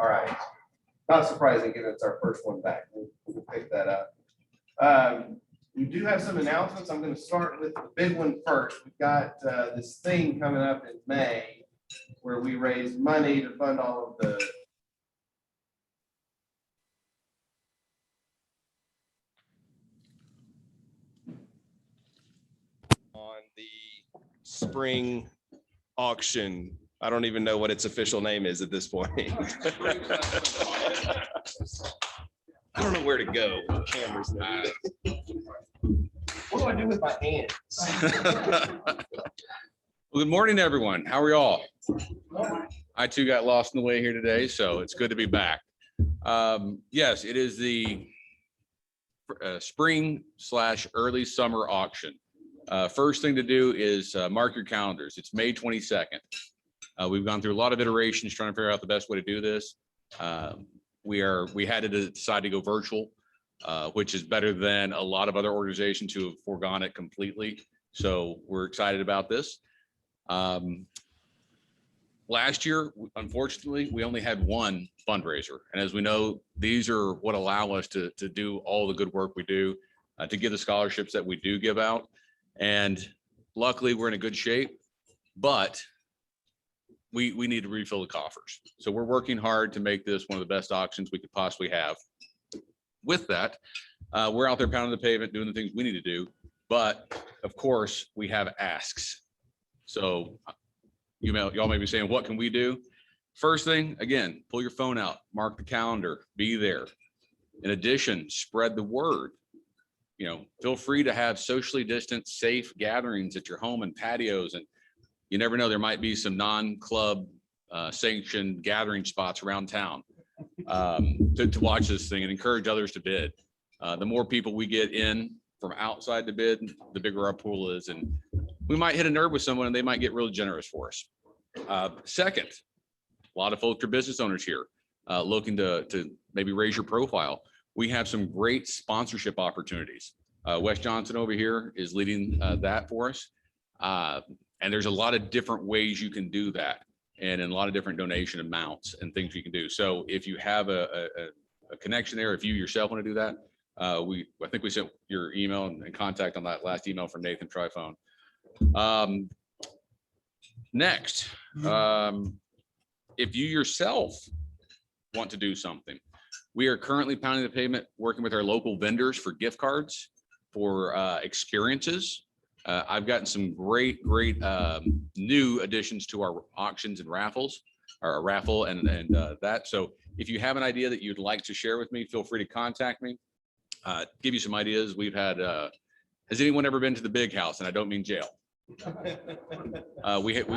All right. Not surprising, given it's our first one back. We'll pick that up. We do have some announcements. I'm going to start with the big one first. We've got this thing coming up in May where we raise money to fund all of the on the spring auction. I don't even know what its official name is at this point. I don't know where to go. Cameras. What do I do with my hands? Well, good morning, everyone. How are y'all? I too got lost in the way here today, so it's good to be back. Yes, it is the spring/early summer auction. First thing to do is mark your calendars. It's May 22nd. We've gone through a lot of iterations trying to figure out the best way to do this. We had to decide to go virtual, which is better than a lot of other organizations who have foregone it completely. So we're excited about this. Last year, unfortunately, we only had one fundraiser. And as we know, these are what allow us to do all the good work we do, to give the scholarships that we do give out. And luckily, we're in a good shape, but we need to refill the coffers. So we're working hard to make this one of the best auctions we could possibly have. With that, we're out there pounding the pavement, doing the things we need to do. But of course, we have asks. So y'all may be saying, what can we do? First thing, again, pull your phone out, mark the calendar, be there. In addition, spread the word. You know, feel free to have socially distant, safe gatherings at your home and patios. And you never know, there might be some non-club sanctioned gathering spots around town to watch this thing and encourage others to bid. The more people we get in from outside to bid, the bigger our pool is. And we might hit a nerve with someone and they might get really generous for us. Second, a lot of folks are business owners here looking to maybe raise your profile. We have some great sponsorship opportunities. Wes Johnson over here is leading that for us. And there's a lot of different ways you can do that and in a lot of different donation amounts and things you can do. So if you have a connection there, if you yourself want to do that, I think we sent your email and contact on that last email from Nathan Trifone. Next, if you yourself want to do something, we are currently pounding the pavement, working with our local vendors for gift cards for experiences. I've gotten some great new additions to our auctions and raffles, our raffle and that. So if you have an idea that you'd like to share with me, feel free to contact me. Give you some ideas. We've had, has anyone ever been to the Big House? And I don't mean jail. We have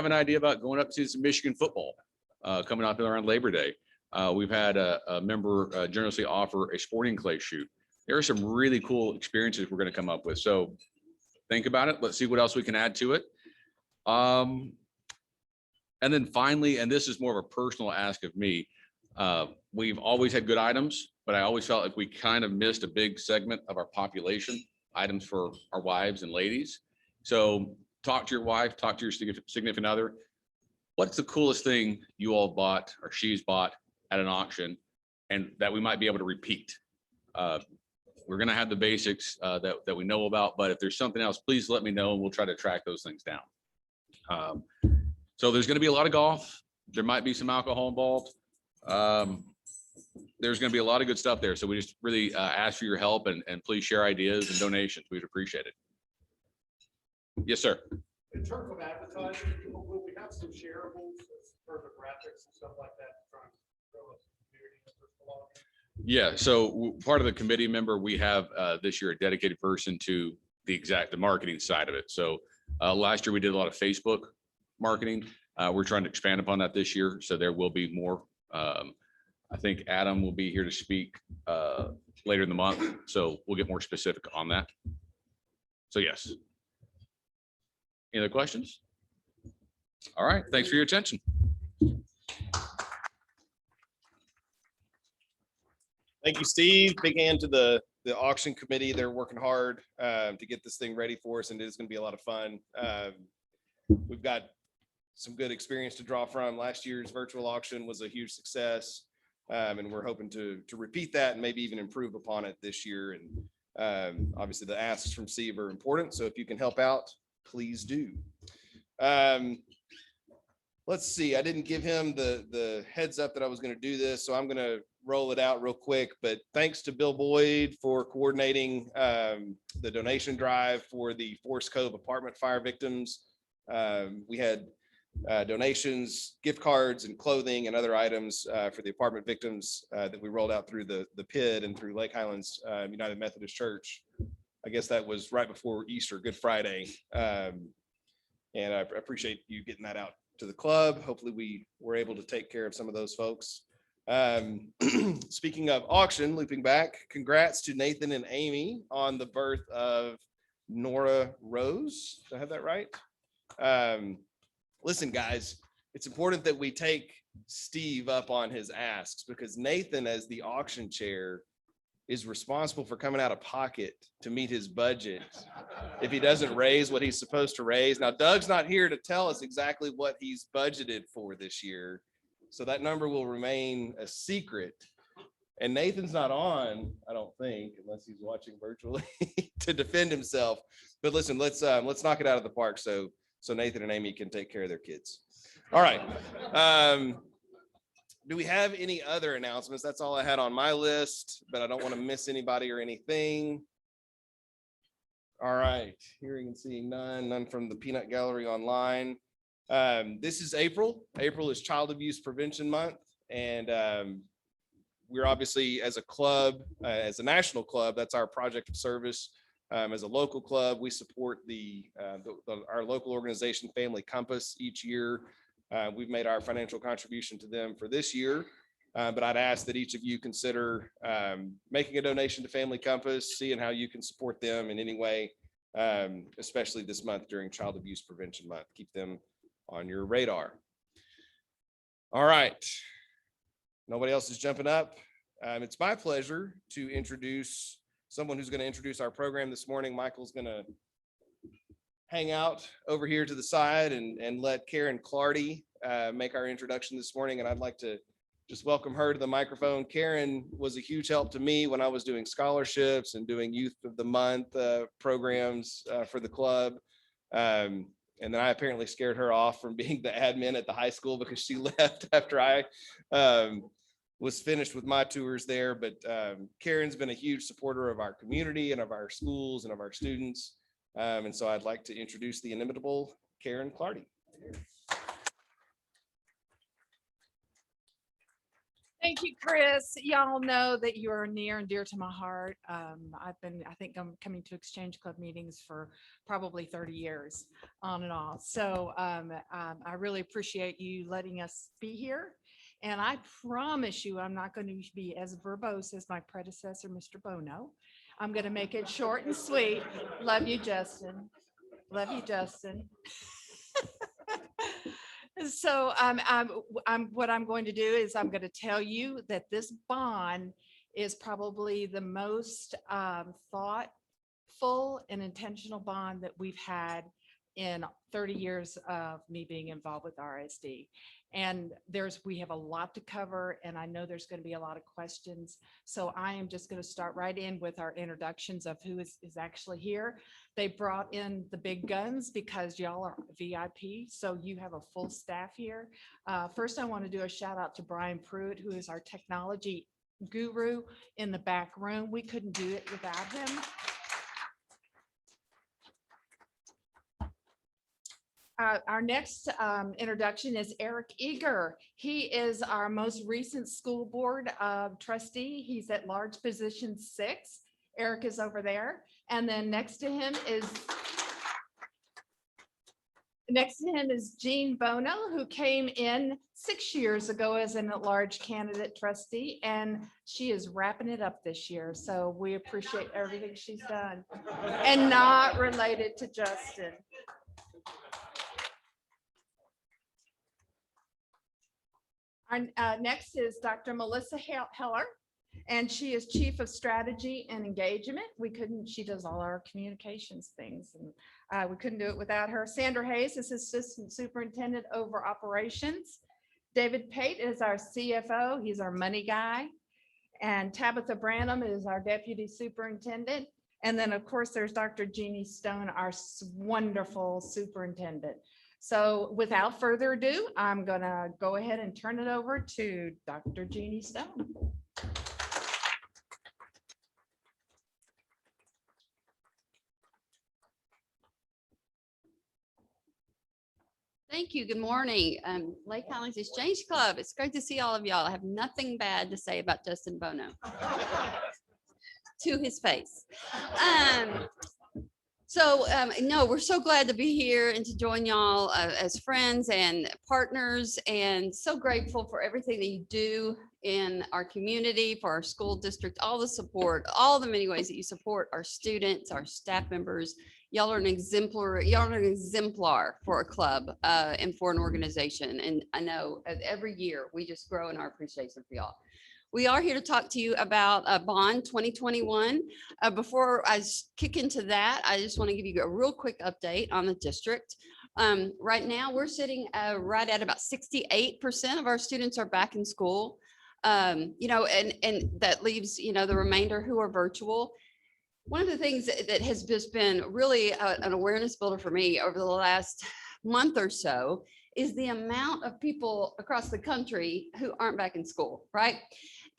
an idea about going up to some Michigan football coming up around Labor Day. We've had a member generously offer a sporting clay shoot. There are some really cool experiences we're going to come up with. So think about it. Let's see what else we can add to it. And then finally, and this is more of a personal ask of me, we've always had good items, but I always felt like we kind of missed a big segment of our population, items for our wives and ladies. So talk to your wife, talk to your significant other. What's the coolest thing you all bought or she's bought at an auction and that we might be able to repeat? We're going to have the basics that we know about, but if there's something else, please let me know and we'll try to track those things down. So there's going to be a lot of golf. There might be some alcohol involved. There's going to be a lot of good stuff there. So we just really ask for your help and please share ideas and donations. We'd appreciate it. Yes, sir. In terms of advertising, will we have some shareables for the graphics and stuff like that? Trying to grow a community interest along? Yeah, so part of the committee member, we have this year a dedicated person to the marketing side of it. So last year we did a lot of Facebook marketing. We're trying to expand upon that this year. So there will be more. I think Adam will be here to speak later in the month. So we'll get more specific on that. So yes. Any other questions? All right, thanks for your attention. Thank you, Steve. Big hand to the auction committee. They're working hard to get this thing ready for us, and it's going to be a lot of fun. We've got some good experience to draw from. Last year's virtual auction was a huge success. And we're hoping to repeat that and maybe even improve upon it this year. And obviously the asks from Steve are important. So if you can help out, please do. Let's see, I didn't give him the heads up that I was going to do this, so I'm going to roll it out real quick. But thanks to Bill Boyd for coordinating the donation drive for the Forest Cove apartment fire victims. We had donations, gift cards, and clothing and other items for the apartment victims that we rolled out through the PID and through Lake Highlands United Methodist Church. I guess that was right before Easter, Good Friday. And I appreciate you getting that out to the club. Hopefully we were able to take care of some of those folks. Speaking of auction, looping back, congrats to Nathan and Amy on the birth of Nora Rose. Did I have that right? Listen, guys, it's important that we take Steve up on his asks, because Nathan, as the auction chair, is responsible for coming out of pocket to meet his budget if he doesn't raise what he's supposed to raise. Now, Doug's not here to tell us exactly what he's budgeted for this year, so that number will remain a secret. And Nathan's not on, I don't think, unless he's watching virtually to defend himself. But listen, let's knock it out of the park so Nathan and Amy can take care of their kids. All right. Do we have any other announcements? That's all I had on my list, but I don't want to miss anybody or anything. All right, hearing and seeing none from the Peanut Gallery online. This is April. April is Child Abuse Prevention Month, and we're obviously, as a club, as a national club, that's our project of service. As a local club, we support our local organization, Family Compass, each year. We've made our financial contribution to them for this year, but I'd ask that each of you consider making a donation to Family Compass, seeing how you can support them in any way, especially this month during Child Abuse Prevention Month. Keep them on your radar. All right. Nobody else is jumping up. It's my pleasure to introduce someone who's going to introduce our program this morning. Michael's going to hang out over here to the side and let Karen Clardy make our introduction this morning. And I'd like to just welcome her to the microphone. Karen was a huge help to me when I was doing scholarships and doing Youth of the Month programs for the club. And then I apparently scared her off from being the admin at the high school because she left after I was finished with my tours there. But Karen's been a huge supporter of our community and of our schools and of our students. And so I'd like to introduce the inimitable Karen Clardy. Thank you, Chris. Y'all know that you are near and dear to my heart. I think I'm coming to Exchange Club meetings for probably 30 years on and off. So I really appreciate you letting us be here. And I promise you, I'm not going to be as verbose as my predecessor, Mr. Bono. I'm going to make it short and sweet. Love you, Justin. Love you, Justin. So what I'm going to do is I'm going to tell you that this bond is probably the most thoughtful and intentional bond that we've had in 30 years of me being involved with RSD. And we have a lot to cover, and I know there's going to be a lot of questions. So I am just going to start right in with our introductions of who is actually here. They brought in the big guns because y'all are VIP, so you have a full staff here. First, I want to do a shout out to Brian Pruitt, who is our technology guru in the back room. We couldn't do it without him. Our next introduction is Eric Eager. He is our most recent school board trustee. He's at large position 6. Eric is over there. And then next to him is Jean Bono, who came in 6 years ago as an at-large candidate trustee, and she is wrapping it up this year. So we appreciate everything she's done. And not related to Justin. Our next is Dr. Melissa Heller. And she is Chief of Strategy and Engagement. She does all our communications things, and we couldn't do it without her. Sandra Hayes is Assistant Superintendent over Operations. David Pate is our CFO. He's our money guy. And Tabitha Branham is our Deputy Superintendent. And then, of course, there's Dr. Jeannie Stone, our wonderful superintendent. So without further ado, I'm going to go ahead and turn it over to Dr. Jeannie Stone. Thank you. Good morning. Lake Highlands Exchange Club. It's great to see all of y'all. I have nothing bad to say about Justin Bono to his face. No, we're so glad to be here and to join y'all as friends and partners, and so grateful for everything that you do in our community, for our school district, all the support, all the many ways that you support our students, our staff members. Y'all are an exemplar for a club and for an organization. And I know every year we just grow in our appreciation for y'all. We are here to talk to you about Bond 2021. Before I kick into that, I just want to give you a real quick update on the district. Right now, we're sitting right at about 68% of our students are back in school. And that leaves, the remainder who are virtual. One of the things that has just been really an awareness builder for me over the last month or so is the amount of people across the country who aren't back in school, right?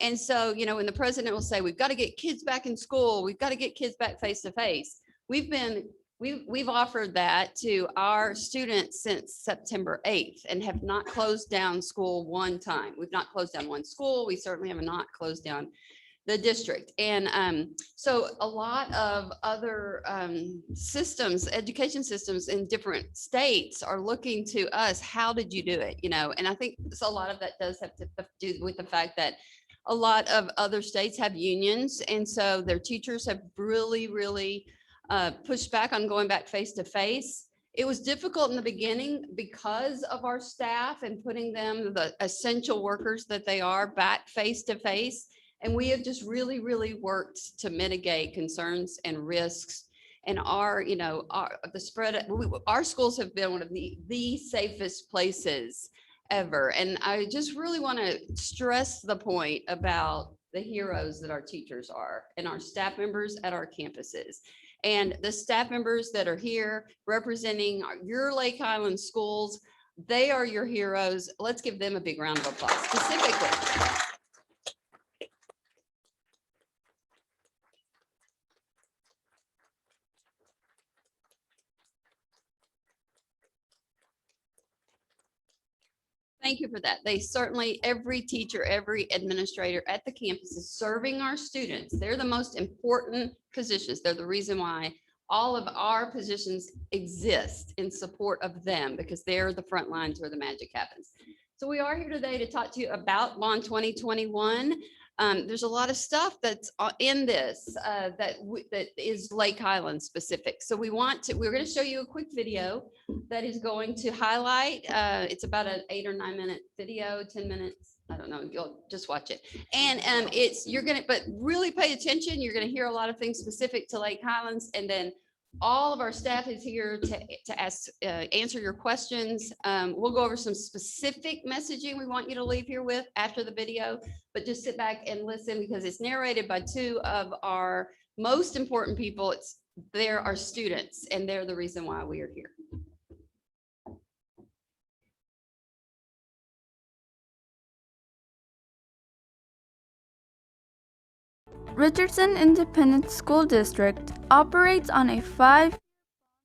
And so, when the president will say, we've got to get kids back in school, we've got to get kids back face to face. We've offered that to our students since September 8th and have not closed down school one time. We've not closed down one school. We certainly have not closed down the district. And so a lot of other systems, education systems in different states are looking to us. How did you do it? And I think so a lot of that does have to do with the fact that a lot of other states have unions. And so their teachers have really pushed back on going back face to face. It was difficult in the beginning because of our staff and putting them, the essential workers that they are, back face to face. And we have just really worked to mitigate concerns and risks. And our schools have been one of the safest places ever. And I just really want to stress the point about the heroes that our teachers are and our staff members at our campuses. And the staff members that are here representing your Lake Highlands schools, they are your heroes. Let's give them a big round of applause specifically. Thank you for that. They certainly, every teacher, every administrator at the campus is serving our students. They're the most important positions. They're the reason why all of our positions exist in support of them, because they're the front lines where the magic happens. So we are here today to talk to you about Bond 2021. There's a lot of stuff that's in this that is Lake Highlands specific. So we're going to show you a quick video that is going to highlight. It's about an 8 or 9 minute video, 10 minutes. I don't know. You'll just watch it. And but really pay attention. You're going to hear a lot of things specific to Lake Highlands, and then all of our staff is here to answer your questions. We'll go over some specific messaging we want you to leave here with after the video, but just sit back and listen because it's narrated by two of our most important people. They're our students, and they're the reason why we are here. Richardson Independent School District operates on a 5-year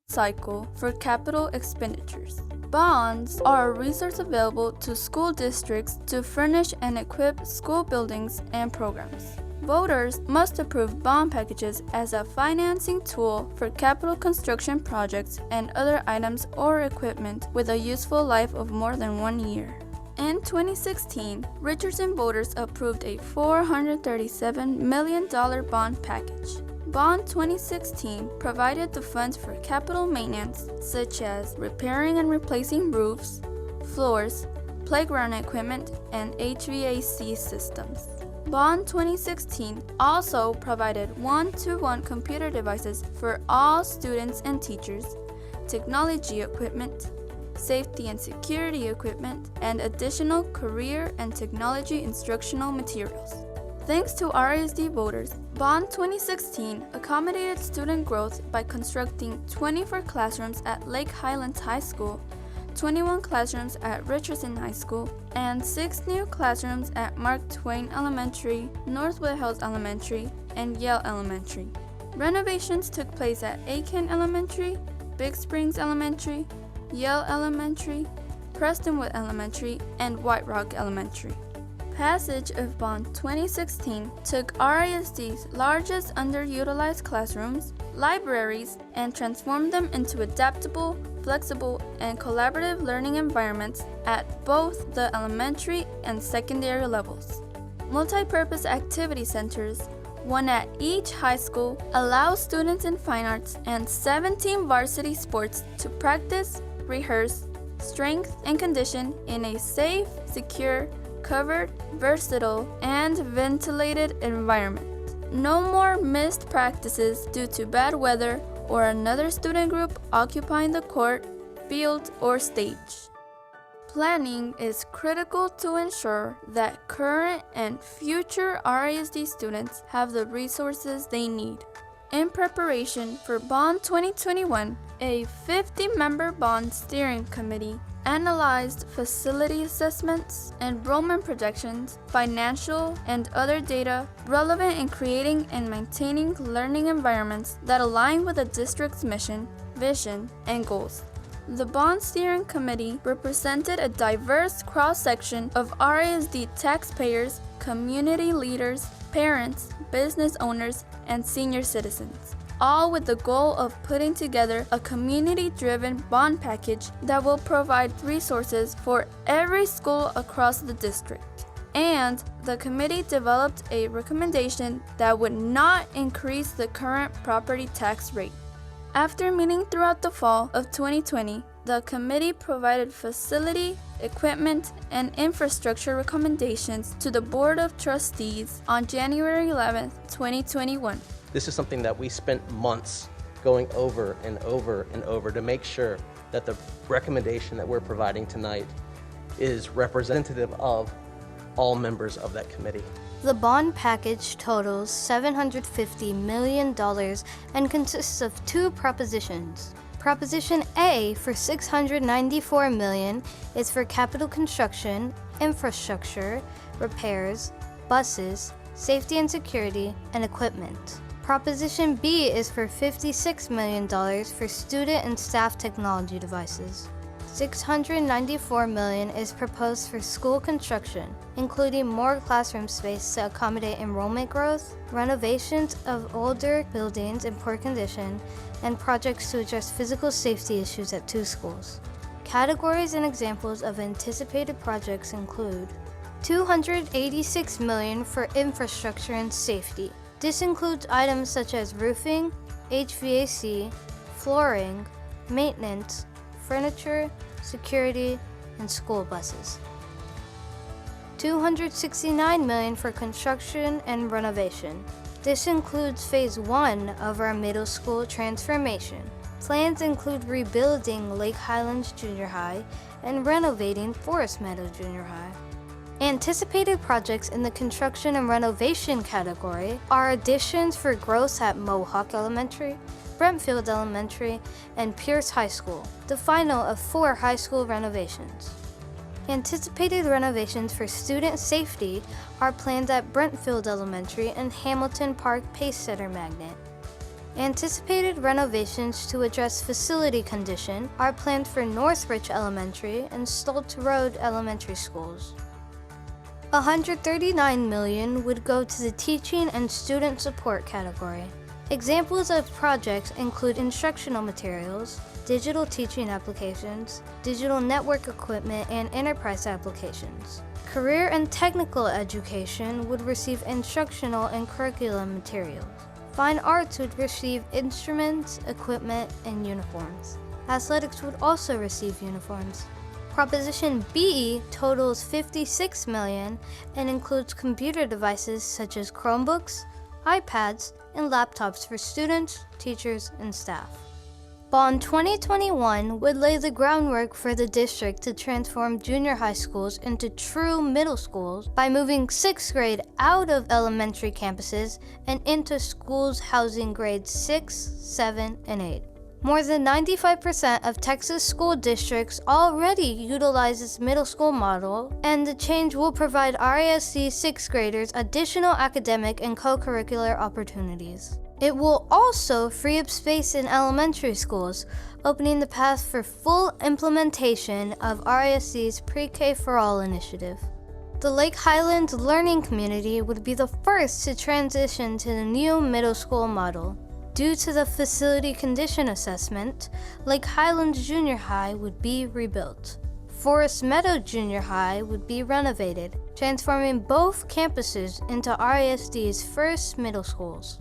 cycle for capital expenditures. Bonds are a resource available to school districts to furnish and equip school buildings and programs. Voters must approve bond packages as a financing tool for capital construction projects and other items or equipment with a useful life of more than 1 year. In 2016, Richardson voters approved a $437 million bond package. Bond 2016 provided the funds for capital maintenance, such as repairing and replacing roofs, floors, playground equipment, and HVAC systems. Bond 2016 also provided one-to-one computer devices for all students and teachers, technology equipment, safety and security equipment, and additional career and technology instructional materials. Thanks to RISD voters, Bond 2016 accommodated student growth by constructing 24 classrooms at Lake Highlands High School, 21 classrooms at Richardson High School, and 6 new classrooms at Mark Twain Elementary, Northwood Hills Elementary, and Yale Elementary. Renovations took place at Aiken Elementary, Big Springs Elementary, Yale Elementary, Prestonwood Elementary, and White Rock Elementary. Passage of Bond 2016 took RISD's largest underutilized classrooms, libraries, and transformed them into adaptable, flexible, and collaborative learning environments at both the elementary and secondary levels. Multi-purpose activity centers, one at each high school, allow students in fine arts and 17 varsity sports to practice, rehearse, strength, and condition in a safe, secure, covered, versatile, and ventilated environment. No more missed practices due to bad weather or another student group occupying the court, field, or stage. Planning is critical to ensure that current and future RISD students have the resources they need. In preparation for Bond 2021, a 50-member Bond steering committee analyzed facility assessments, enrollment projections, financial and other data relevant in creating and maintaining learning environments that align with the district's mission, vision, and goals. The Bond Steering Committee represented a diverse cross-section of RISD taxpayers, community leaders, parents, business owners, and senior citizens, all with the goal of putting together a community-driven bond package that will provide resources for every school across the district. And the committee developed a recommendation that would not increase the current property tax rate. After meeting throughout the fall of 2020, the committee provided facility, equipment, and infrastructure recommendations to the Board of Trustees on January 11, 2021. This is something that we spent months going over and over and over to make sure that the recommendation that we're providing tonight is representative of all members of that committee. The bond package totals $750 million and consists of 2 propositions. Proposition A for $694 million is for capital construction, infrastructure, repairs, buses, safety and security, and equipment. Proposition B is for $56 million for student and staff technology devices. $694 million is proposed for school construction, including more classroom space to accommodate enrollment growth, renovations of older buildings in poor condition, and projects to address physical safety issues at 2 schools. Categories and examples of anticipated projects include $286 million for infrastructure and safety. This includes items such as roofing, HVAC, flooring, maintenance, furniture, security, and school buses. $269 million for construction and renovation. This includes phase 1 of our middle school transformation. Plans include rebuilding Lake Highlands Junior High and renovating Forest Meadow Junior High. Anticipated projects in the construction and renovation category are additions for growth at Mohawk Elementary, Brentfield Elementary, and Pierce High School, the final of 4 high school renovations. Anticipated renovations for student safety are planned at Brentfield Elementary and Hamilton Park Pace Setter Magnet. Anticipated renovations to address facility condition are planned for Northridge Elementary and Stoltz Road Elementary Schools. $139 million would go to the teaching and student support category. Examples of projects include instructional materials, digital teaching applications, digital network equipment, and enterprise applications. Career and technical education would receive instructional and curriculum materials. Fine arts would receive instruments, equipment, and uniforms. Athletics would also receive uniforms. Proposition B totals $56 million and includes computer devices such as Chromebooks, iPads, and laptops for students, teachers, and staff. Bond 2021 would lay the groundwork for the district to transform junior high schools into true middle schools by moving 6th grade out of elementary campuses and into schools housing grades 6, 7, and 8. More than 95% of Texas school districts already utilize this middle school model, and the change will provide RISD 6th graders additional academic and co-curricular opportunities. It will also free up space in elementary schools, opening the path for full implementation of RISD's Pre-K for All initiative. The Lake Highlands Learning Community would be the first to transition to the new middle school model. Due to the facility condition assessment, Lake Highlands Junior High would be rebuilt. Forest Meadow Junior High would be renovated, transforming both campuses into RISD's first middle schools.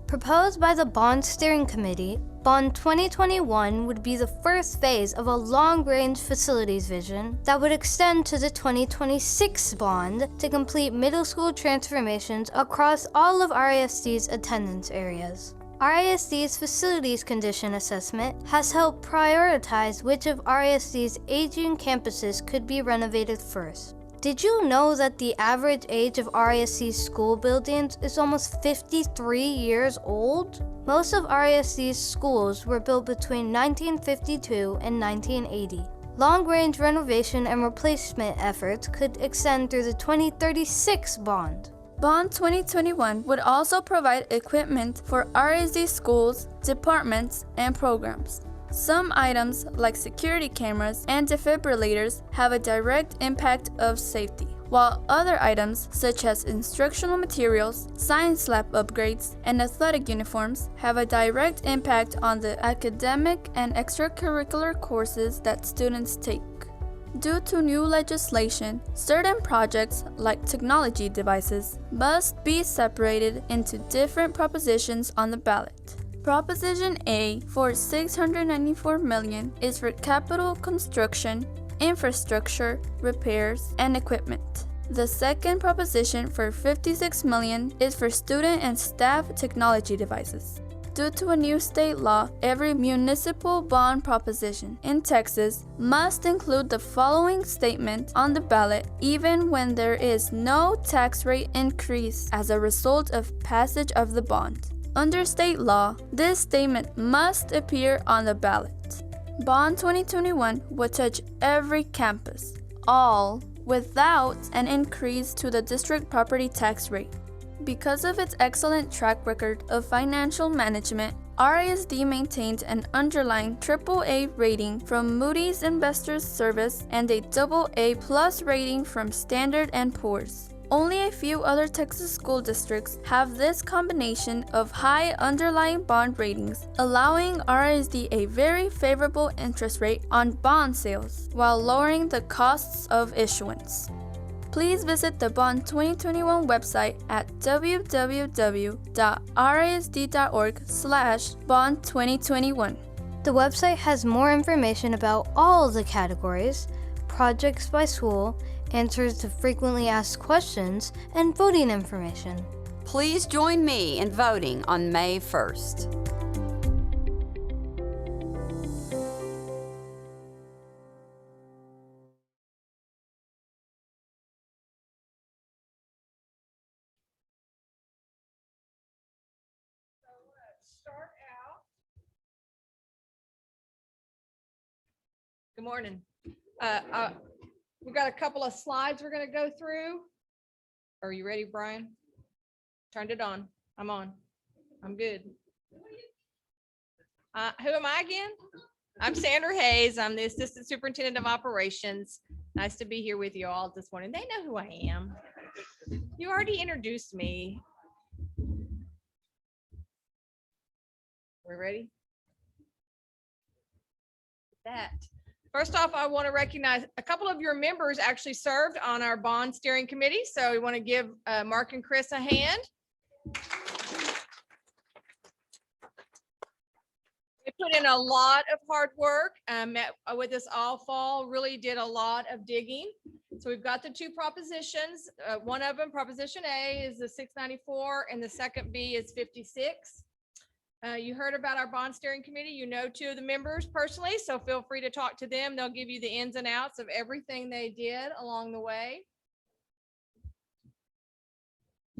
Proposed by the Bond Steering Committee, Bond 2021 would be the first phase of a long-range facilities vision that would extend to the 2026 bond to complete middle school transformations across all of RISD's attendance areas. RISD's facilities condition assessment has helped prioritize which of RISD's aging campuses could be renovated first. Did you know that the average age of RISD's school buildings is almost 53 years old? Most of RISD's schools were built between 1952 and 1980. Long-range renovation and replacement efforts could extend through the 2036 bond. Bond 2021 would also provide equipment for RISD schools, departments, and programs. Some items like security cameras and defibrillators have a direct impact of safety, while other items such as instructional materials, science lab upgrades, and athletic uniforms have a direct impact on the academic and extracurricular courses that students take. Due to new legislation, certain projects like technology devices must be separated into different propositions on the ballot. Proposition A for $694 million is for capital construction, infrastructure, repairs, and equipment. The second proposition for $56 million is for student and staff technology devices. Due to a new state law, every municipal bond proposition in Texas must include the following statement on the ballot even when there is no tax rate increase as a result of passage of the bond. Under state law, this statement must appear on the ballot. Bond 2021 would touch every campus, all without an increase to the district property tax rate. Because of its excellent track record of financial management, RISD maintained an underlying AAA rating from Moody's Investors Service and a AA+ rating from Standard & Poor's. Only a few other Texas school districts have this combination of high underlying bond ratings, allowing RISD a very favorable interest rate on bond sales while lowering the costs of issuance. Please visit the Bond 2021 website at www.risd.org/bond2021. The website has more information about all the categories, projects by school, answers to frequently asked questions, and voting information. Please join me in voting on May 1st. Start out. Good morning. We've got a couple of slides we're going to go through. Are you ready, Brian? Turned it on. I'm on. I'm good. Who am I again? I'm Sandra Hayes. I'm the Assistant Superintendent of Operations. Nice to be here with you all this morning. They know who I am. You already introduced me. We ready? That. First off, I want to recognize a couple of your members actually served on our bond steering committee. So we want to give Mark and Chris a hand. They put in a lot of hard work, met with us all fall, really did a lot of digging. So we've got the two propositions. One of them, Proposition A, is the 694 and the second B is 56. You heard about our bond steering committee. You know two of the members personally, so feel free to talk to them. They'll give you the ins and outs of everything they did along the way.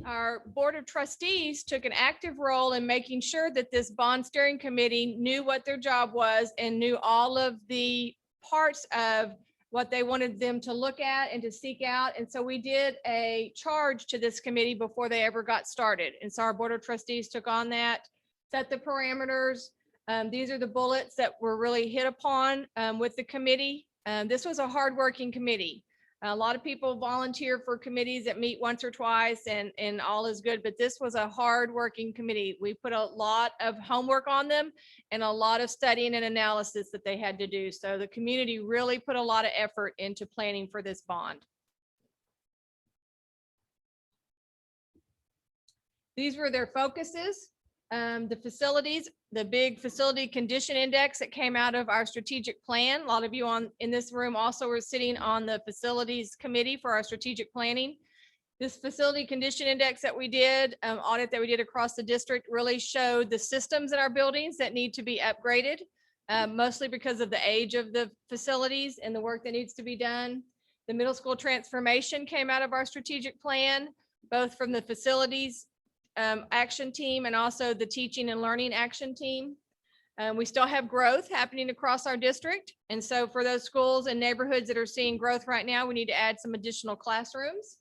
Our board of trustees took an active role in making sure that this bond steering committee knew what their job was and knew all of the parts of what they wanted them to look at and to seek out. And so we did a charge to this committee before they ever got started. And so our board of trustees took on that, set the parameters. These are the bullets that were really hit upon with the committee. This was a hardworking committee. A lot of people volunteer for committees that meet once or twice and all is good, but this was a hard-working committee. We put a lot of homework on them and a lot of studying and analysis that they had to do. So the community really put a lot of effort into planning for this bond. These were their focuses. The facilities, the big facility condition index that came out of our strategic plan. A lot of you in this room also were sitting on the facilities committee for our strategic planning. This facility condition index that we did, audit that we did across the district, really showed the systems in our buildings that need to be upgraded, mostly because of the age of the facilities and the work that needs to be done. The middle school transformation came out of our strategic plan, both from the facilities action team and also the teaching and learning action team. We still have growth happening across our district. And so for those schools and neighborhoods that are seeing growth right now, we need to add some additional classrooms.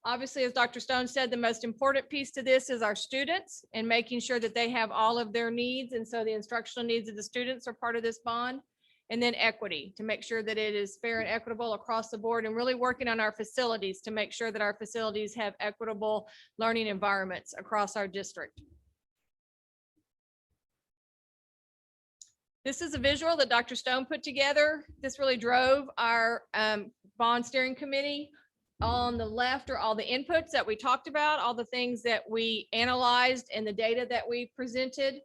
Obviously, as Dr. Stone said, the most important piece to this is our students and making sure that they have all of their needs. And so the instructional needs of the students are part of this bond. And then equity, to make sure that it is fair and equitable across the board, and really working on our facilities to make sure that our facilities have equitable learning environments across our district. This is a visual that Dr. Stone put together. This really drove our bond steering committee. On the left are all the inputs that we talked about, all the things that we analyzed and the data that we presented.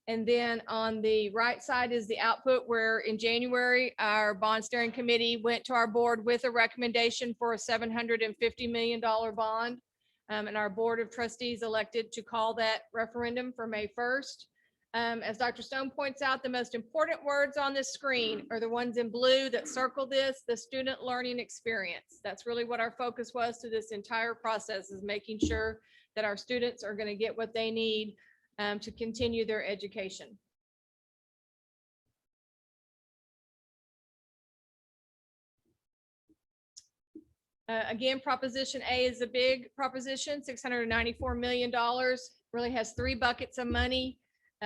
And then on the right side is the output, where in January, our bond steering committee went to our board with a recommendation for a $750 million bond. And our board of trustees elected to call that referendum for May 1st. As Dr. Stone points out, the most important words on this screen are the ones in blue that circle this, the student learning experience. That's really what our focus was to this entire process, is making sure that our students are going to get what they need to continue their education. Again, Proposition A is a big proposition, $694 million, really has three buckets of money: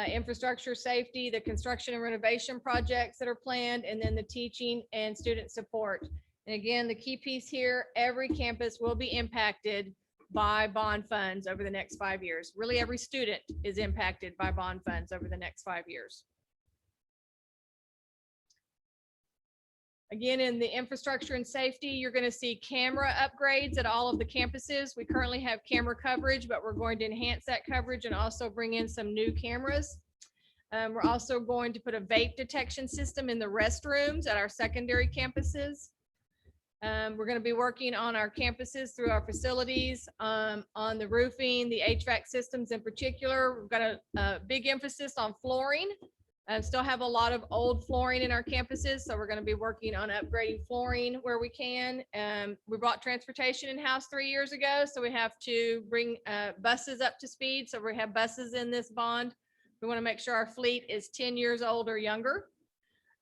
infrastructure, safety, the construction and renovation projects that are planned, and then the teaching and student support. And again, the key piece here, every campus will be impacted by bond funds over the next 5 years. Really, every student is impacted by bond funds over the next 5 years. Again, in the infrastructure and safety, you're going to see camera upgrades at all of the campuses. We currently have camera coverage, but we're going to enhance that coverage and also bring in some new cameras. We're also going to put a vape detection system in the restrooms at our secondary campuses. We're going to be working on our campuses through our facilities, on the roofing, the HVAC systems in particular. We've got a big emphasis on flooring. Still have a lot of old flooring in our campuses, so we're going to be working on upgrading flooring where we can. We brought transportation in-house 3 years ago, so we have to bring buses up to speed. So we have buses in this bond. We want to make sure our fleet is 10 years old or younger.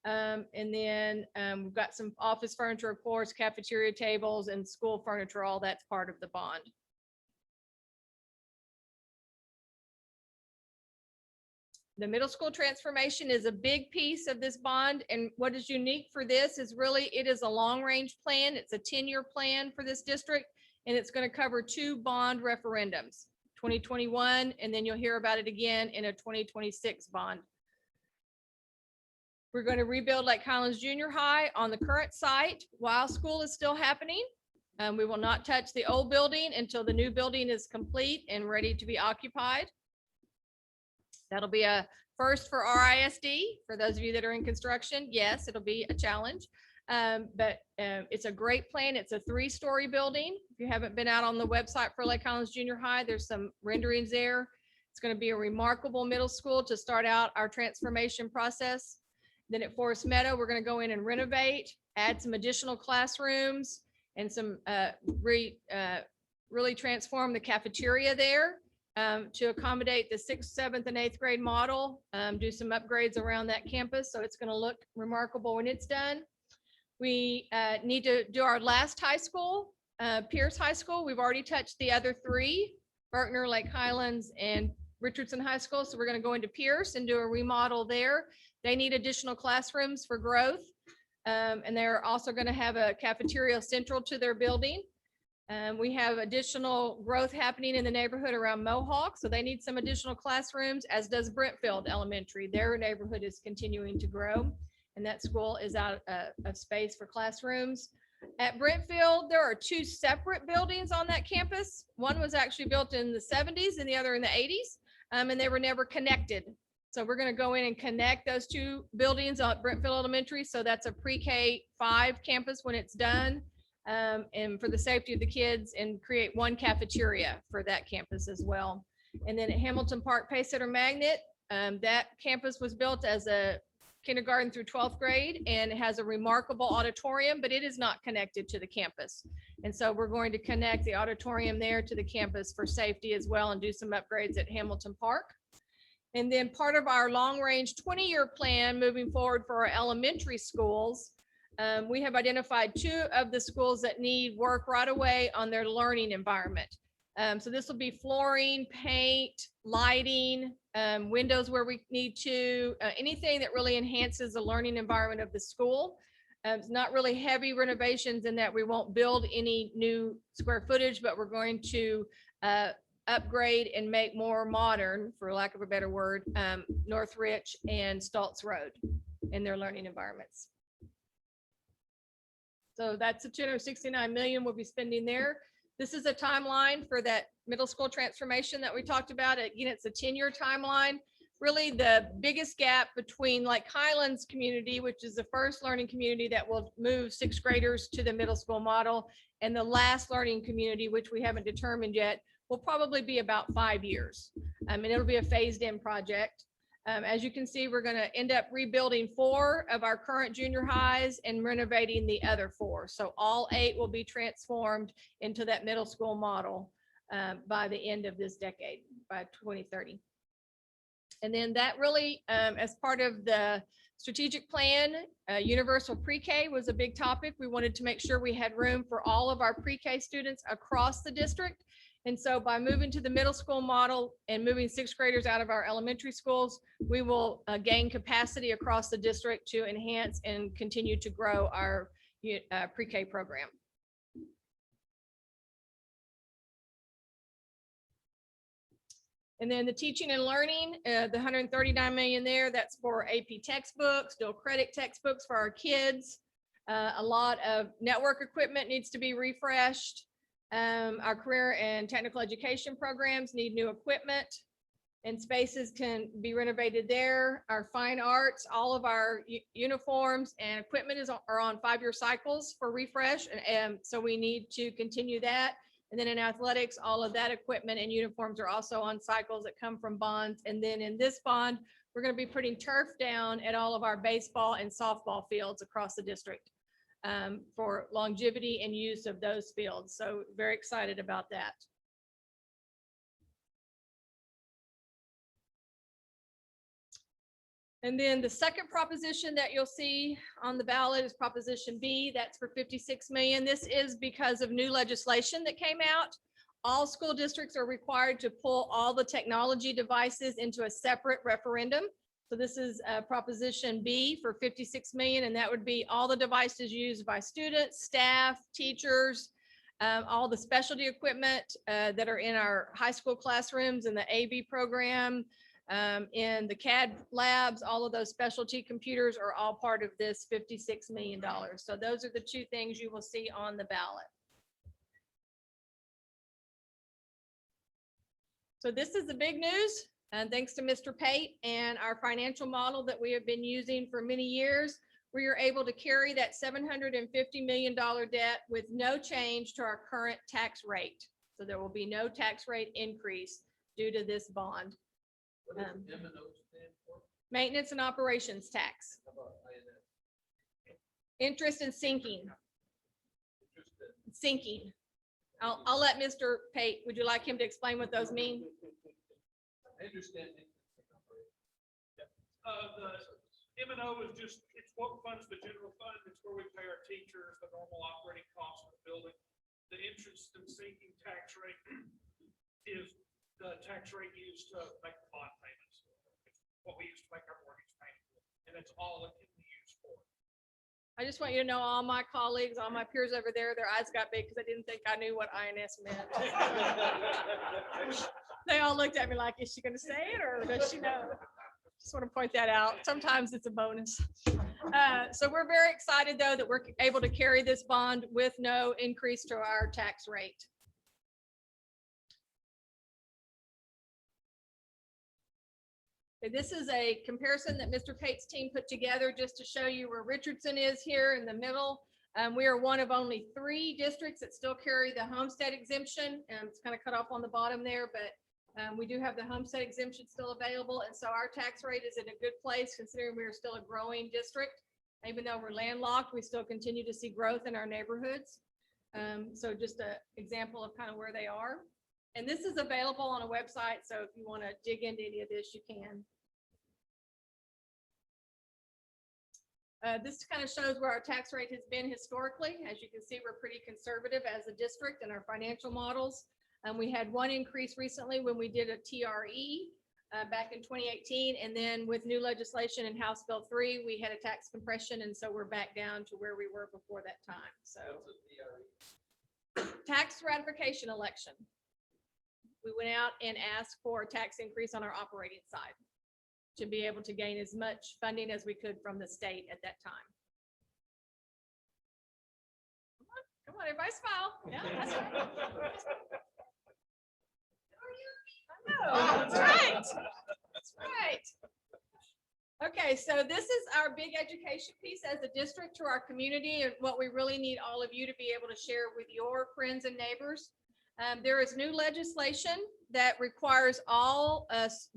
And then we've got some office furniture, of course, cafeteria tables and school furniture, all that's part of the bond. The middle school transformation is a big piece of this bond. And what is unique for this is really, it is a long range plan. It's a 10-year plan for this district, and it's going to cover 2 bond referendums, 2021, and then you'll hear about it again in a 2026 bond. We're going to rebuild Lake Highlands Junior High on the current site while school is still happening. We will not touch the old building until the new building is complete and ready to be occupied. That'll be a First for RISD, for those of you that are in construction, yes, it'll be a challenge. But it's a great plan. It's a 3-story building. If you haven't been out on the website for Lake Highlands Junior High, there's some renderings there. It's going to be a remarkable middle school to start out our transformation process. Then at Forest Meadow, we're going to go in and renovate, add some additional classrooms and some really transform the cafeteria there to accommodate the 6th, 7th, and 8th grade model, do some upgrades around that campus. So it's going to look remarkable when it's done. We need to do our last high school, Pierce High School. We've already touched the other 3, Berkner, Lake Highlands, and Richardson High School. So we're going to go into Pierce and do a remodel there. They need additional classrooms for growth. And they're also going to have a cafeteria central to their building. We have additional growth happening in the neighborhood around Mohawk. So they need some additional classrooms, as does Brentfield Elementary. Their neighborhood is continuing to grow, and that school is out of space for classrooms. At Brentfield, there are 2 separate buildings on that campus. One was actually built in the 70s and the other in the 80s, and they were never connected. So we're going to go in and connect those 2 buildings at Brentfield Elementary. So that's a pre-K 5 campus when it's done, and for the safety of the kids, and create 1 cafeteria for that campus as well. And then at Hamilton Park Pacesetter Magnet, that campus was built as a kindergarten through 12th grade, and it has a remarkable auditorium, but it is not connected to the campus. And so we're going to connect the auditorium there to the campus for safety as well, and do some upgrades at Hamilton Park. And then part of our long-range 20-year plan moving forward for our elementary schools, we have identified 2 of the schools that need work right away on their learning environment. So this will be flooring, paint, lighting, windows where we need to, anything that really enhances the learning environment of the school. It's not really heavy renovations in that we won't build any new square footage, but we're going to upgrade and make more modern, for lack of a better word, Northridge and Stoltz Road in their learning environments. So that's the 269 million we'll be spending there. This is a timeline for that middle school transformation that we talked about. Again, it's a 10-year timeline. Really the biggest gap between Lake Highlands community, which is the first learning community that will move 6th graders to the middle school model, and the last learning community, which we haven't determined yet, will probably be about 5 years. And it'll be a phased in project. As you can see, we're going to end up rebuilding 4 of our current junior highs and renovating the other 4. So all 8 will be transformed into that middle school model by the end of this decade, by 2030. And then that really, as part of the strategic plan, universal pre-K was a big topic. We wanted to make sure we had room for all of our pre-K students across the district. And so by moving to the middle school model and moving 6th graders out of our elementary schools, we will gain capacity across the district to enhance and continue to grow our pre-K program. And then the teaching and learning, the 139 million there, that's for AP textbooks, dual credit textbooks for our kids. A lot of network equipment needs to be refreshed. Our career and technical education programs need new equipment, and spaces can be renovated there. Our fine arts, all of our uniforms and equipment are on 5-year cycles for refresh. And so we need to continue that. And then in athletics, all of that equipment and uniforms are also on cycles that come from bonds. And then in this bond, we're going to be putting turf down at all of our baseball and softball fields across the district for longevity and use of those fields. So very excited about that. And then the second proposition that you'll see on the ballot is Proposition B. That's for 56 million. This is because of new legislation that came out. All school districts are required to pull all the technology devices into a separate referendum. So this is Proposition B for 56 million, and that would be all the devices used by students, staff, teachers, all the specialty equipment that are in our high school classrooms and the AV program, in the CAD labs. All of those specialty computers are all part of this $56 million. So those are the 2 things you will see on the ballot. So this is the big news. And thanks to Mr. Pate and our financial model that we have been using for many years, we are able to carry that $750 million debt with no change to our current tax rate. So there will be no tax rate increase due to this bond. Maintenance and operations tax. Interest and sinking. Sinking. I'll let Mr. Pate, would you like him to explain what those mean? I understand. The M&O is just, it's what funds the general fund. It's where we pay our teachers, the normal operating costs of the building. The interest and sinking tax rate is the tax rate used to make the bond payments. It's what we use to make our mortgage payment. And it's all it can be used for. I just want you to know, all my colleagues, all my peers over there, their eyes got big because I didn't think I knew what INS meant. They all looked at me like, is she going to say it or does she know? Just want to point that out. Sometimes it's a bonus. So we're very excited, though, that we're able to carry this bond with no increase to our tax rate. Okay, this is a comparison that Mr. Pate's team put together just to show you where Richardson is here in the middle. We are one of only 3 districts that still carry the homestead exemption. It's kind of cut off on the bottom there, but we do have the homestead exemption still available. And so our tax rate is in a good place considering we are still a growing district. Even though we're landlocked, we still continue to see growth in our neighborhoods. So just an example of kind of where they are. And this is available on a website. So if you want to dig into any of this, you can. This kind of shows where our tax rate has been historically. As you can see, we're pretty conservative as a district in our financial models. We had one increase recently when we did a TRE back in 2018. And then with new legislation in House Bill 3, we had a tax compression. And so we're back down to where we were before that time. So tax ratification election. We went out and asked for a tax increase on our operating side to be able to gain as much funding as we could from the state at that time. Come on, everybody smile. Yeah, that's right. That's right. That's right. Okay, so this is our big education piece as a district to our community and what we really need all of you to be able to share with your friends and neighbors. There is new legislation that requires all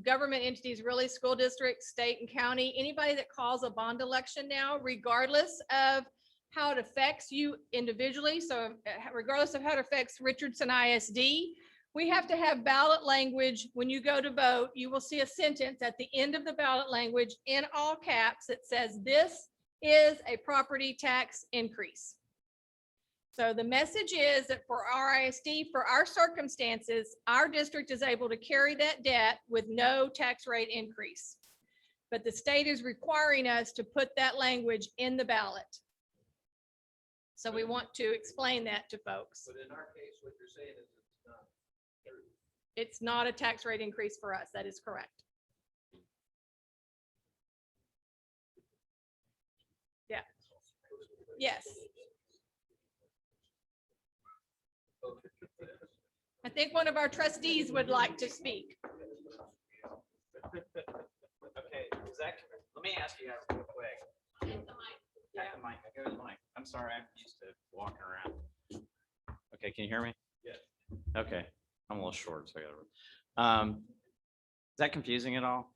government entities, really school districts, state and county, anybody that calls a bond election now, regardless of how it affects you individually. So regardless of how it affects Richardson ISD, we have to have ballot language. When you go to vote, you will see a sentence at the end of the ballot language in all caps that says, this is a property tax increase. So the message is that for our ISD, for our circumstances, our district is able to carry that debt with no tax rate increase. But the state is requiring us to put that language in the ballot. So we want to explain that to folks. But in our case, what you're saying is it's not true. It's not a tax rate increase for us. That is correct. Yeah. Yes. I think one of our trustees would like to speak. Okay, Zach, let me ask you guys real quick. Yeah, the mic, go to the mic. I'm sorry, I'm used to walking around. Okay, can you hear me? Yes. Okay, I'm a little short, so I gotta. Is that confusing at all?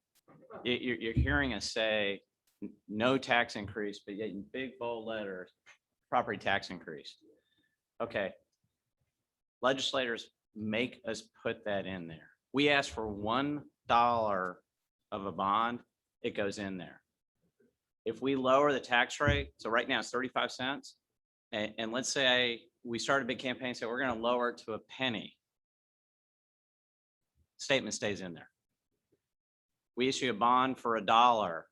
You're hearing us say no tax increase, but yet in big bold letters, property tax increase. Okay. Legislators make us put that in there. We ask for $1 of a bond, it goes in there. If we lower the tax rate, so right now it's 35 cents, and let's say we start a big campaign, so we're going to lower it to a penny. Statement stays in there. We issue a bond for $1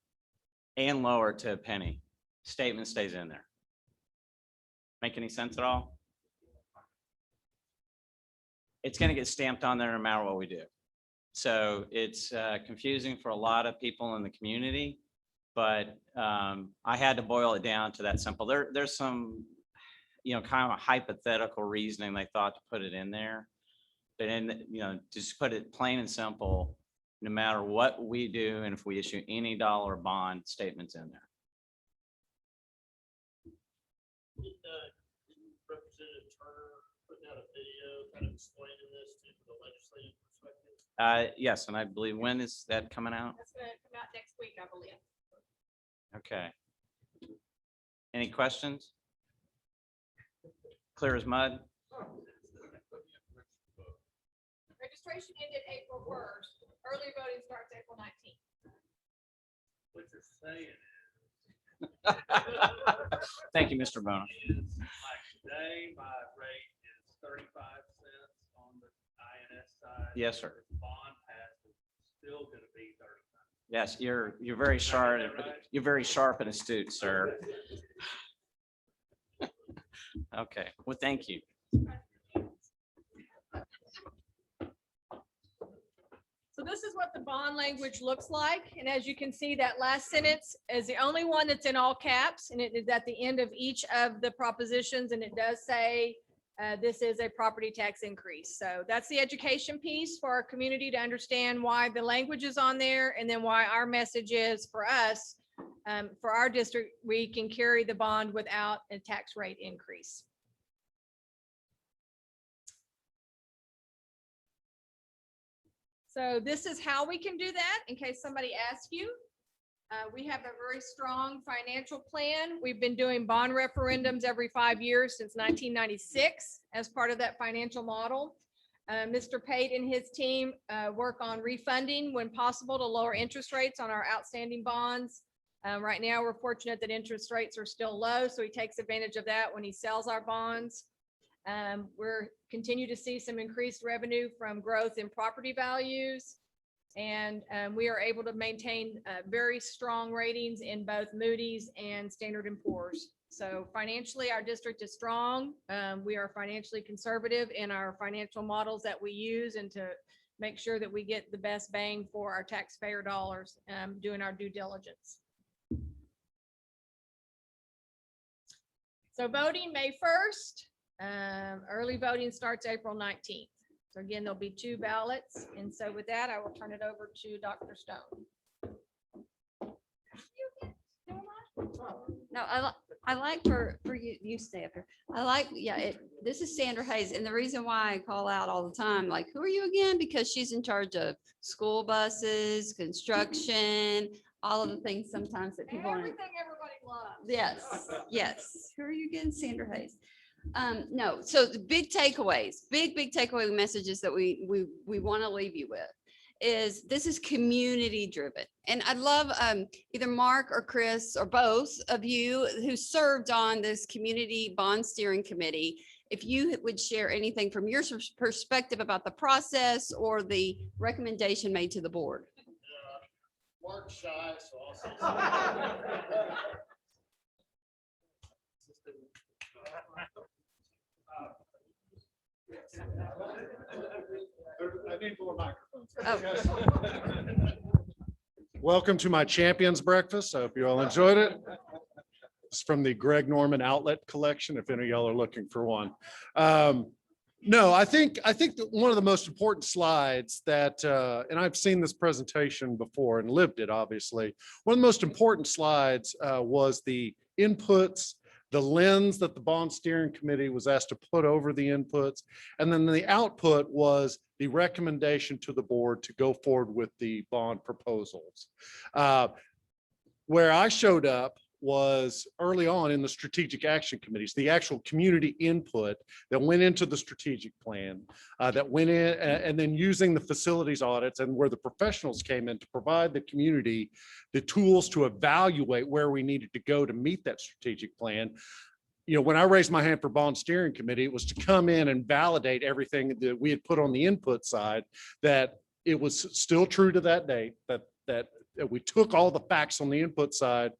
and lower it to a penny. Statement stays in there. Make any sense at all? It's going to get stamped on there no matter what we do. So it's confusing for a lot of people in the community, but I had to boil it down to that simple. There's some, kind of a hypothetical reasoning they thought to put it in there, but just put it plain and simple. no matter what we do and if we issue any dollar bond statements in there. Representative Turner putting out a video kind of explaining this to the legislative perspective. Yes, and I believe, when is that coming out? That's gonna come out next week, I believe. Okay. Any questions? Clear as mud? Registration ended April 1st. Early voting starts April 19th. What you're saying Thank you, Mr. Bono. is, like today, my rate is 35 cents on the INS side. Yes, sir. Bond pass is still gonna be 35. Yes, you're very sharp. You're very sharp and astute, sir. Okay, well, thank you. So this is what the bond language looks like. And as you can see, that last sentence is the only one that's in all caps, and it is at the end of each of the propositions. And it does say this is a property tax increase. So that's the education piece for our community to understand why the language is on there, and then why our message is for us, for our district, we can carry the bond without a tax rate increase. So this is how we can do that, in case somebody asks you. We have a very strong financial plan. We've been doing bond referendums every 5 years since 1996 as part of that financial model. Mr. Pate and his team work on refunding when possible to lower interest rates on our outstanding bonds. Right now, we're fortunate that interest rates are still low, so he takes advantage of that when he sells our bonds. We're continue to see some increased revenue from growth in property values. And we are able to maintain very strong ratings in both Moody's and Standard & Poor's. So financially, our district is strong. We are financially conservative in our financial models that we use, and to make sure that we get the best bang for our taxpayer dollars, doing our due diligence. So voting May 1st. Early voting starts April 19th. So again, there'll be 2 ballots. And so with that, I will turn it over to Dr. Stone. No, I like for you, you stay up here. I like, yeah, this is Sandra Hayes. And the reason why I call out all the time, like, who are you again? Because she's in charge of school buses, construction, all of the things sometimes that people. Everything everybody loves. Yes, yes. Who are you again? Sandra Hayes. No, so the big takeaways, big takeaway messages that we want to leave you with is this is community driven. And I'd love either Mark or Chris or both of you who served on this community bond steering committee, if you would share anything from your perspective about the process or the recommendation made to the board. Mark's shy, so I'll say something. I need more microphones. Oh. Welcome to my Champions Breakfast. I hope you all enjoyed it. It's from the Greg Norman Outlet Collection, if any of y'all are looking for one. No, I think that one of the most important slides that, and I've seen this presentation before and lived it, obviously. One of the most important slides was the inputs, the lens that the bond steering committee was asked to put over the inputs. And then the output was the recommendation to the board to go forward with the bond proposals. Where I showed up was early on in the strategic action committees, the actual community input that went into the strategic plan, that went in, and then using the facilities audits, and where the professionals came in to provide the community the tools to evaluate where we needed to go to meet that strategic plan. You know, when I raised my hand for bond steering committee, it was to come in and validate everything that we had put on the input side, that it was still true to that date, that we took all the facts on the input side,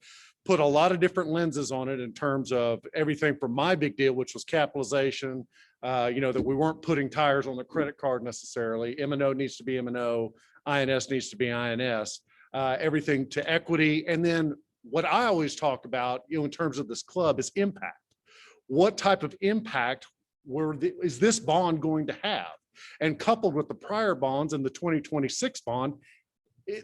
put a lot of different lenses on it in terms of everything from my big deal, which was capitalization, you know, that we weren't putting tires on the credit card necessarily. M&O needs to be M&O, INS needs to be INS, everything to equity. And then what I always talk about, you know, in terms of this club is impact. What type of impact is this bond going to have? And coupled with the prior bonds and the 2026 bond,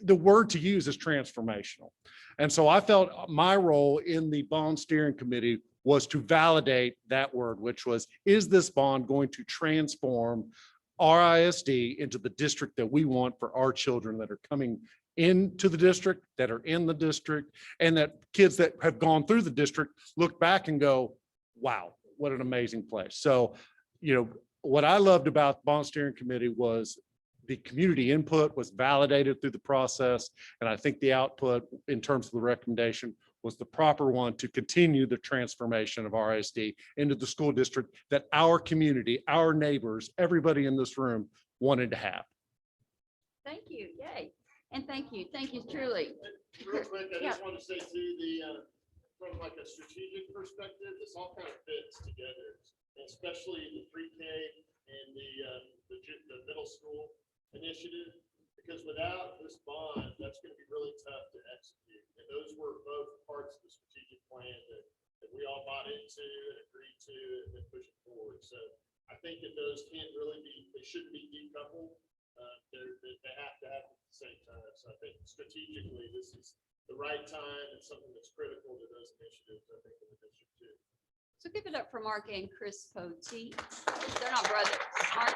the word to use is transformational. And so I felt my role in the bond steering committee was to validate that word, which was, is this bond going to transform our ISD into the district that we want for our children that are coming into the district, that are in the district, and that kids that have gone through the district look back and go, wow, what an amazing place. So, what I loved about the bond steering committee was the community input was validated through the process. And I think the output in terms of the recommendation was the proper one to continue the transformation of our ISD into the school district that our community, our neighbors, everybody in this room wanted to have. Thank you. Yay. And thank you truly. Real quick, I Yeah. just want to say too, from like a strategic perspective, this all kind of fits together, especially the pre-K and the middle school initiative, because without this bond, that's going to be really tough to execute. And those were both parts of the strategic plan that we all bought into and agreed to and then pushing forward. So I think that those can't really be, they shouldn't be decoupled. They have to happen at the same time. So I think strategically, this is the right time and something that's critical to those initiatives, I think, in the district too. So give it up for Mark and Chris Poteet. They're not brothers. Mark.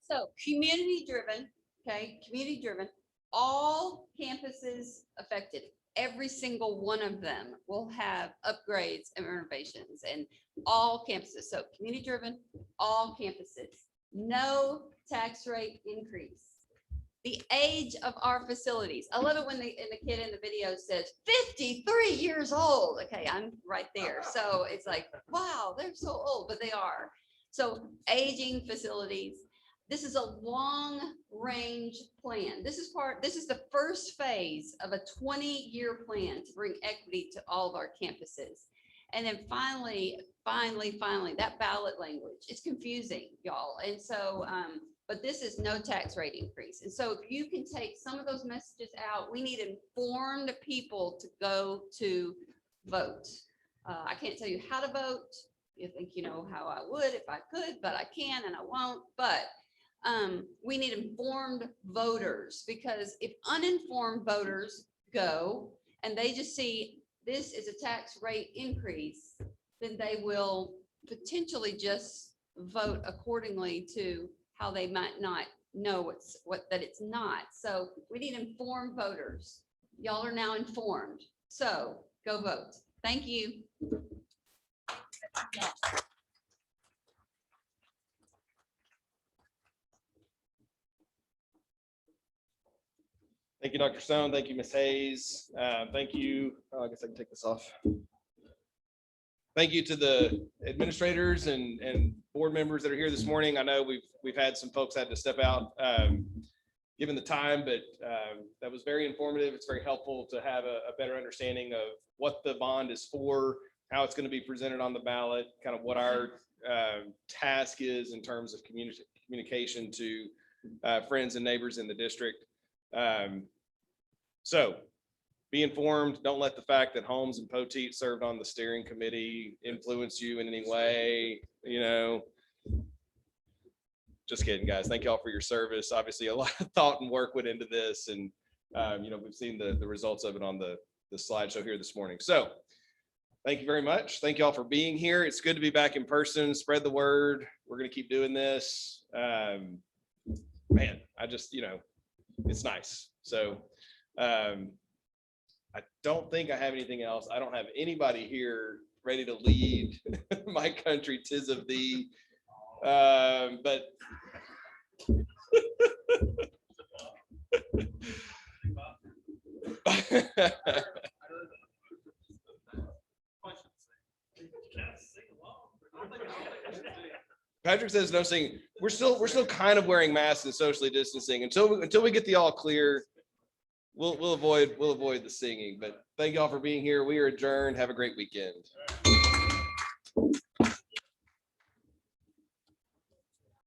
So community driven, okay, community driven, all campuses affected. Every single one of them will have upgrades and renovations, and all campuses. So community driven, all campuses, no tax rate increase. The age of our facilities. I love it when the kid in the video says 53 years old. Okay, I'm right there. So it's like, wow, they're so old, but they are. So aging facilities. This is a long range plan. This is the first phase of a 20-year plan to bring equity to all of our campuses. And then finally, that ballot language, it's confusing, y'all. And so, but this is no tax rate increase. And so if you can take some of those messages out, we need informed people to go to vote. I can't tell you how to vote. You think you know how I would if I could, but I can and I won't. But we need informed voters, because if uninformed voters go and they just see this is a tax rate increase, then they will potentially just vote accordingly to how they might not know that it's not. So we need informed voters. Y'all are now informed. So go vote. Thank you. Thank you, Dr. Stone. Thank you, Ms. Hayes. Thank you. I guess I can take this off. Thank you to the administrators and board members that are here this morning. I know we've had some folks had to step out given the time, but that was very informative. It's very helpful to have a better understanding of what the bond is for, how it's going to be presented on the ballot, kind of what our task is in terms of communication to friends and neighbors in the district. So be informed. Don't let the fact that Holmes and Poteet served on the steering committee influence you in any way, just kidding, guys. Thank y'all for your service. Obviously a lot of thought and work went into this, and we've seen the results of it on the slideshow here this morning. So thank you very much. Thank y'all for being here. It's good to be back in person. Spread the word. We're going to keep doing this. Man, I just, it's nice. So I don't think I have anything else. I don't have anybody here ready to lead my country, 'tis of thee. But Patrick says no singing. We're still kind of wearing masks and socially distancing until we get the all clear. We'll avoid the singing. But thank y'all for being here. We are adjourned. Have a great weekend.